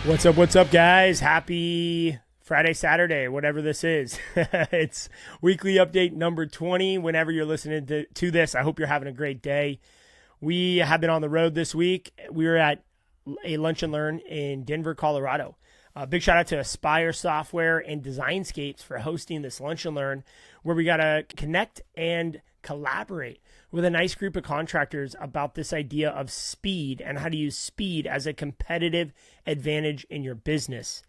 What's up, guys? Happy Friday, Saturday, whatever this is. It's weekly update number 20. Whenever you're listening to this, I hope you're having a great day. We have been on the road this week. We were at a lunch and learn in Denver, Colorado. Big shout out to Aspire Software and Designscapes for hosting this lunch and learn, where we got to connect and collaborate with a nice group of contractors about this idea of speed and how to use speed as a competitive advantage in your business.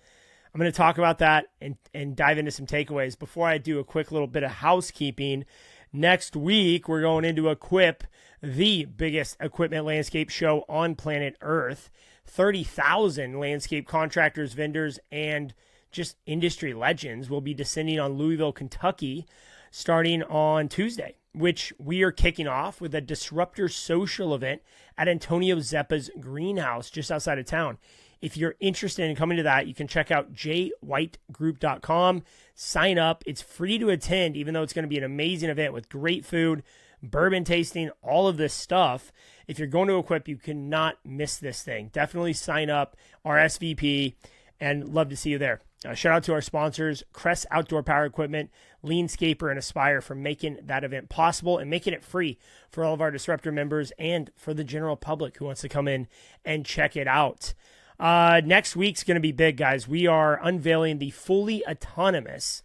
I'm going to talk about that and dive into some takeaways. Before I do a quick little bit of housekeeping, next week we're going into Equip, the biggest equipment landscape show on planet Earth. 30,000 landscape contractors, vendors, and just industry legends will be descending on Louisville, Kentucky, starting on Tuesday, which we are kicking off with a Disruptors social event at Antonio Zeppa's greenhouse just outside of town. If you're interested in coming to that, you can check out jwhitegroup.com, sign up. It's free to attend, even though it's going to be an amazing event with great food, bourbon tasting, all of this stuff. If you're going to Equip, you cannot miss this thing. Definitely sign up, RSVP, and love to see you there. Shout out to our sponsors, Crest Outdoor Power Equipment, Leanscaper, and Aspire for making that event possible and making it free for all of our Disruptor members and for the general public who wants to come in and check it out. Next week's going to be big, guys. We are unveiling the fully autonomous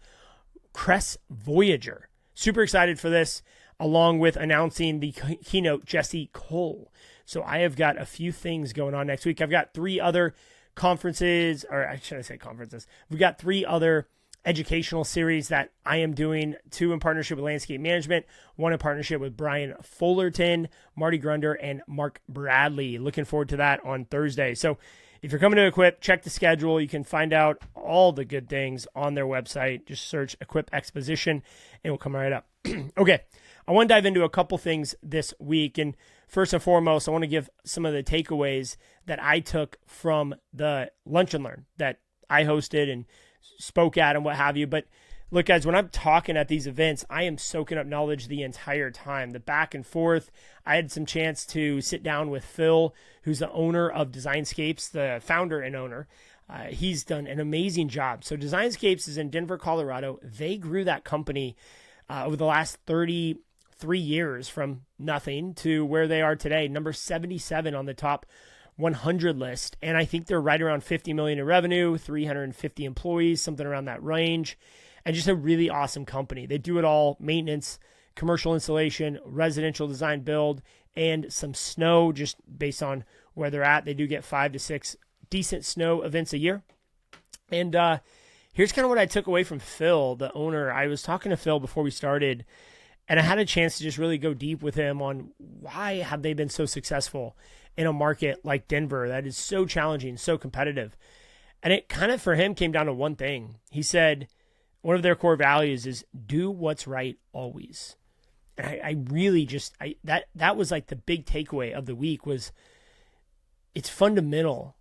Crest Voyager. Super excited for this, along with announcing the keynote Jesse Cole. So I have got a few things going on next week. I've got 3 other conferences, or I shouldn't say conferences. We've got 3 other educational series that I am doing, 2 in partnership with Landscape Management, 1 in partnership with Brian Fullerton, Marty Grunder, and Mark Bradley. Looking forward to that on Thursday. So if you're coming to Equip, check the schedule. You can find out all the good things on their website. Just search Equip Exposition, and it will come right up. Okay, I want to dive into a couple things this week. And first and foremost, I want to give some of the takeaways that I took from the Lunch and Learn that I hosted and spoke at and what have you. But look, guys, when I'm talking at these events, I am soaking up knowledge the entire time. The back and forth. I had some chance to sit down with Phil, who's the owner of Designscapes, the founder and owner. He's done an amazing job. So Designscapes is in Denver, Colorado. They grew that company over the last 33 years from nothing to where they are today, number 77 on the top 100 list. And I think they're right around 50 million in revenue, 350 employees, something around that range. And just a really awesome company. They do it all: maintenance, commercial installation, residential design build, and some snow, just based on where they're at. They do get 5 to 6 decent snow events a year. And here's kind of what I took away from Phil, the owner. I was talking to Phil before we started, and I had a chance to just really go deep with him on why have they been so successful in a market like Denver that is so challenging, so competitive. And it kind of, for him, came down to one thing. He said one of their core values is do what's right always. And I really just, that was like the big takeaway of the week was it's fundamental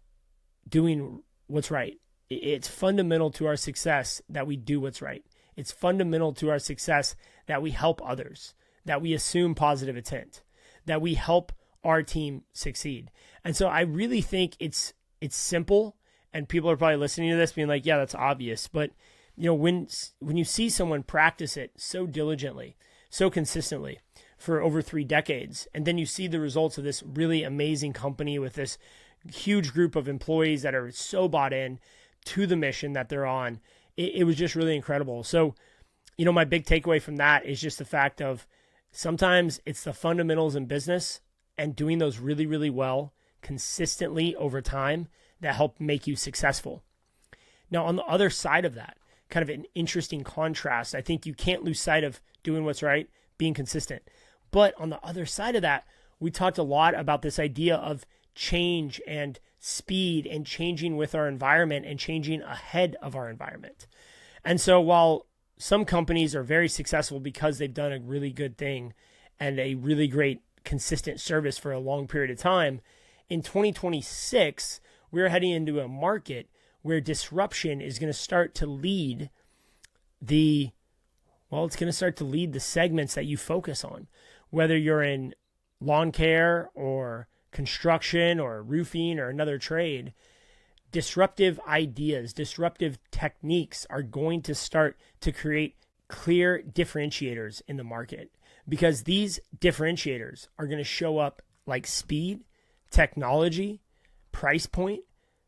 doing what's right. It's fundamental to our success that we do what's right. It's fundamental to our success that we help others, that we assume positive intent, that we help our team succeed. And so I really think it's simple, and people are probably listening to this being like, yeah, that's obvious. But you know, when you see someone practice it so diligently, so consistently for over 3 decades, and then you see the results of this really amazing company with this huge group of employees that are so bought in to the mission that they're on, it was just really incredible. So, you know, my big takeaway from that is just the fact of sometimes it's the fundamentals in business and doing those really, really well consistently over time that help make you successful. Now, on the other side of that, kind of an interesting contrast, I think you can't lose sight of doing what's right, being consistent. But on the other side of that, we talked a lot about this idea of change and speed and changing with our environment and changing ahead of our environment. And so while some companies are very successful because they've done a really good thing and a really great consistent service for a long period of time, in 2026, we're heading into a market where disruption is going to start to lead it's going to start to lead the segments that you focus on, whether you're in lawn care or construction or roofing or another trade. disruptive ideas, disruptive techniques are going to start to create clear differentiators in the market, because these differentiators are going to show up like speed, technology, price point,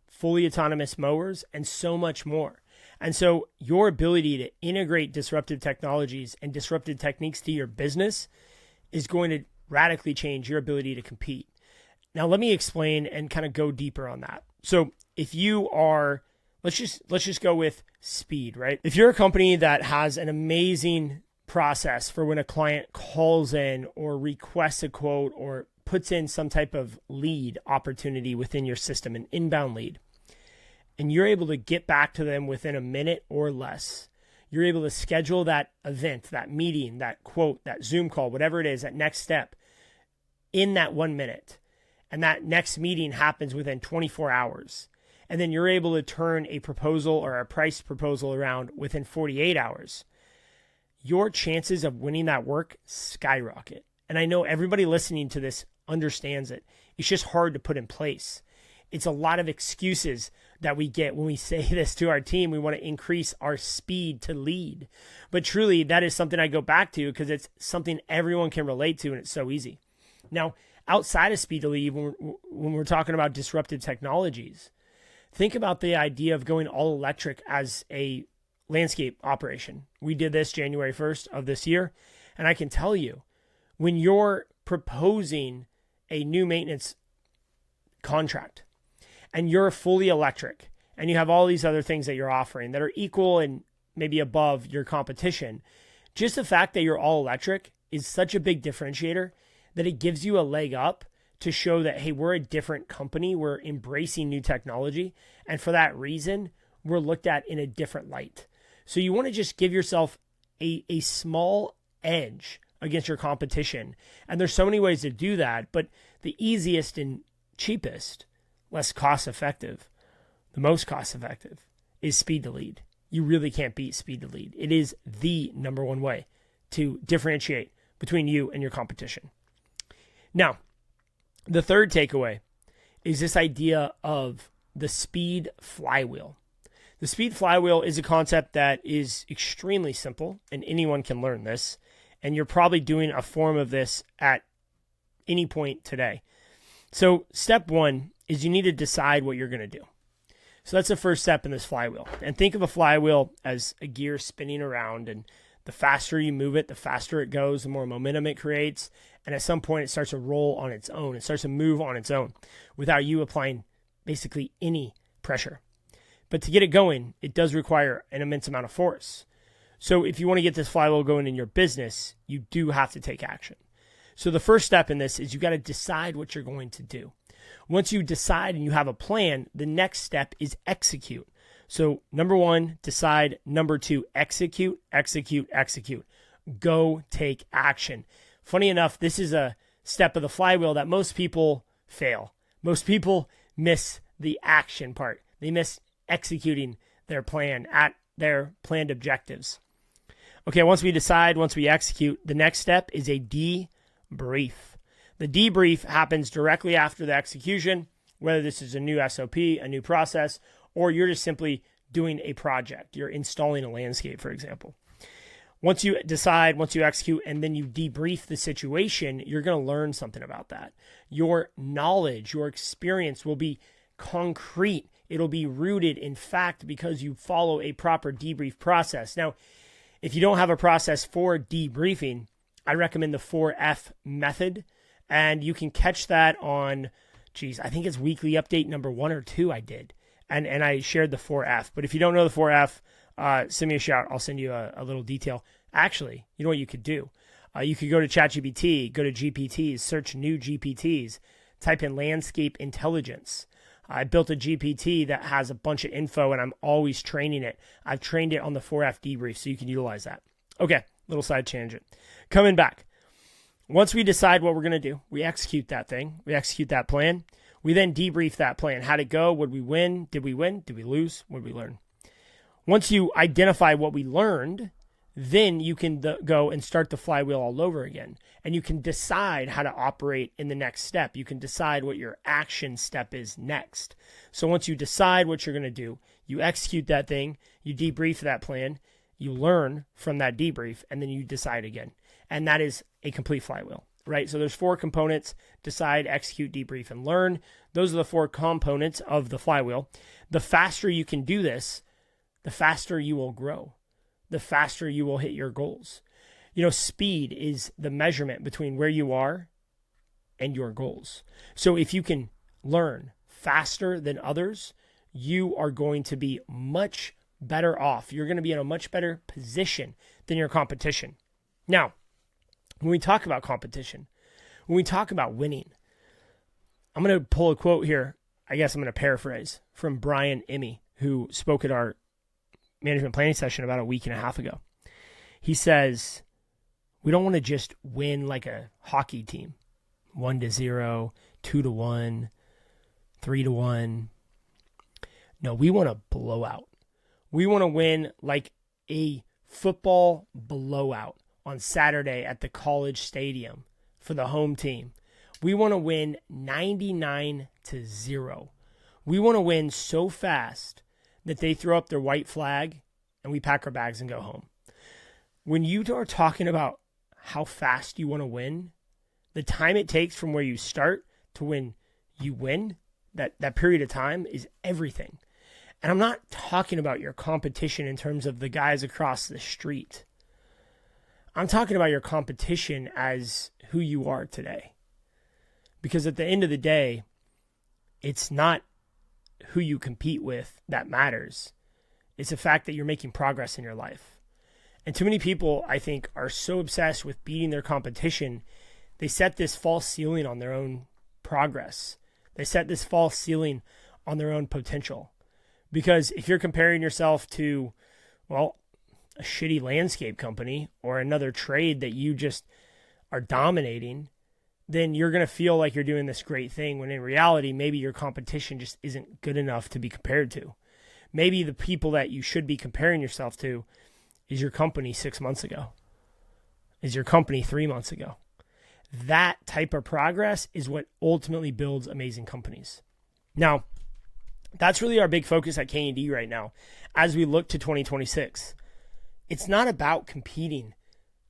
fully autonomous mowers, and so much more. And so your ability to integrate disruptive technologies and disruptive techniques to your business is going to radically change your ability to compete. Now, let me explain and kind of go deeper on that. So if you are, let's just go with speed, right? If you're a company that has an amazing process for when a client calls in or requests a quote or puts in some type of lead opportunity within your system, an inbound lead, and you're able to get back to them within a minute or less, you're able to schedule that event, that meeting, that quote, that Zoom call, whatever it is, that next step in that 1 minute. And that next meeting happens within 24 hours. And then you're able to turn a proposal or a price proposal around within 48 hours. Your chances of winning that work skyrocket. And I know everybody listening to this understands it. It's just hard to put in place. It's a lot of excuses that we get when we say this to our team. We want to increase our speed to lead. But truly, that is something I go back to because it's something everyone can relate to, and it's so easy. Now, outside of speed to lead, when we're talking about disruptive technologies, think about the idea of going all electric as a landscape operation. We did this January 1st of this year, and I can tell you, when you're proposing a new maintenance contract and you're fully electric and you have all these other things that you're offering that are equal and maybe above your competition, just the fact that you're all electric is such a big differentiator that it gives you a leg up to show that, hey, we're a different company. We're embracing new technology. And for that reason, we're looked at in a different light. So you want to just give yourself a small edge against your competition. And there's so many ways to do that, but the easiest and cheapest, less cost effective, the most cost effective is speed to lead. You really can't beat speed to lead. It is the number one way to differentiate between you and your competition. Now, the third takeaway is this idea of the speed flywheel. The speed flywheel is a concept that is extremely simple, and anyone can learn this. And you're probably doing a form of this at any point today. So step one is you need to decide what you're going to do. So that's the first step in this flywheel. And think of a flywheel as a gear spinning around, and the faster you move it, the faster it goes, the more momentum it creates. And at some point, it starts to roll on its own. It starts to move on its own without you applying basically any pressure. But to get it going, it does require an immense amount of force. So if you want to get this flywheel going in your business, you do have to take action. So the first step in this is you got to decide what you're going to do. Once you decide and you have a plan, the next step is execute. So number one, decide. Number two, execute, execute, execute. Go take action. Funny enough, this is a step of the flywheel that most people fail. Most people miss the action part. They miss executing their plan at their planned objectives. Okay, once we decide, once we execute, the next step is a debrief. The debrief happens directly after the execution, whether this is a new SOP, a new process, or you're just simply doing a project. You're installing a landscape, for example. Once you decide, once you execute, and then you debrief the situation, you're going to learn something about that. Your knowledge, your experience will be concrete. It'll be rooted in fact because you follow a proper debrief process. Now, if you don't have a process for debriefing, I recommend the 4F method. And you can catch that on, I think it's weekly update number 1 or 2 I did. And I shared the 4F. But if you don't know the 4F, send me a shout. I'll send you a little detail. Actually, you know what you could do? You could go to ChatGPT, go to GPTs, search new GPTs, type in landscape intelligence. I built a GPT that has a bunch of info, and I'm always training it. I've trained it on the 4F debrief, so you can utilize that. Okay, little side tangent. Coming back. Once we decide what we're going to do, we execute that thing. We execute that plan. We then debrief that plan. How'd it go? Would we win? Did we win? Did we lose? What did we learn? Once you identify what we learned, then you can go and start the flywheel all over again. And you can decide how to operate in the next step. You can decide what your action step is next. So once you decide what you're going to do, you execute that thing, you debrief that plan, you learn from that debrief, and then you decide again. And that is a complete flywheel, right? So there's 4 components: decide, execute, debrief, and learn. Those are the 4 components of the flywheel. The faster you can do this, the faster you will grow. The faster you will hit your goals. You know, speed is the measurement between where you are and your goals. So if you can learn faster than others, you are going to be much better off. You're going to be in a much better position than your competition. Now, when we talk about competition, when we talk about winning, I'm going to pull a quote here. I guess I'm going to paraphrase from Brian Emmy, who spoke at our management planning session about a week and a half ago. He says, we don't want to just win like a hockey team, 1-0, 2-1, 3-1. No, we want to blow out. We want to win like a football blowout on Saturday at the college stadium for the home team. We want to win 99-0. We want to win so fast that they throw up their white flag and we pack our bags and go home. When you are talking about how fast you want to win, the time it takes from where you start to when you win, that period of time is everything. And I'm not talking about your competition in terms of the guys across the street. I'm talking about your competition as who you are today. Because at the end of the day, it's not who you compete with that matters. It's the fact that you're making progress in your life. And too many people, I think, are so obsessed with beating their competition, they set this false ceiling on their own progress. They set this false ceiling on their own potential. Because if you're comparing yourself to, well, a shitty landscape company or another trade that you just are dominating, then you're going to feel like you're doing this great thing when in reality, maybe your competition just isn't good enough to be compared to. Maybe the people that you should be comparing yourself to is your company 6 months ago, is your company 3 months ago. That type of progress is what ultimately builds amazing companies. Now, that's really our big focus at K&D right now as we look to 2026. It's not about competing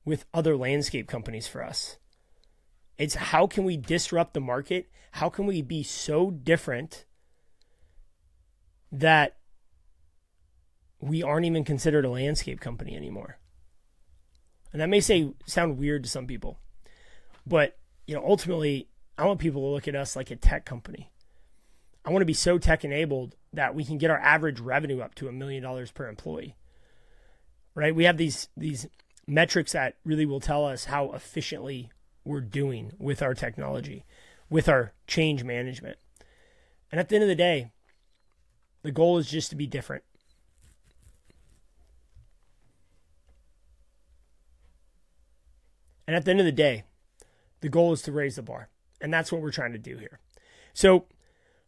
with other landscape companies for us. It's how can we disrupt the market? How can we be so different that we aren't even considered a landscape company anymore? And that may sound weird to some people, but ultimately, I want people to look at us like a tech company. I want to be so tech enabled that we can get our average revenue up to $1 million per employee. Right? We have these metrics that really will tell us how efficiently we're doing with our technology, with our change management. And at the end of the day, the goal is just to be different. And at the end of the day, the goal is to raise the bar. And that's what we're trying to do here. So,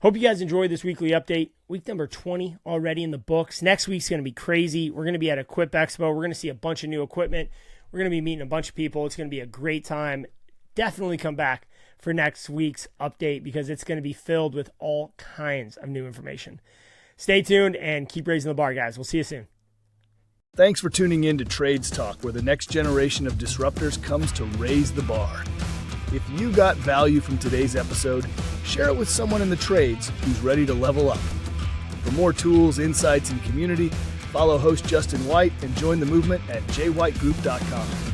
hope you guys enjoyed this weekly update. Week number 20 already in the books. Next week's going to be crazy. We're going to be at Expo. We're going to see a bunch of new equipment. We're going to be meeting a bunch of people. It's going to be a great time. Definitely come back for next week's update because it's going to be filled with all kinds of new information. Stay tuned and keep raising the bar, guys. We'll see you soon. Thanks for tuning in to Trades Talk, where the next generation of disruptors comes to raise the bar. If you got value from today's episode, share it with someone in the trades who's ready to level up. For more tools, insights, and community, follow host Justin White and join the movement at jwhitegroup.com.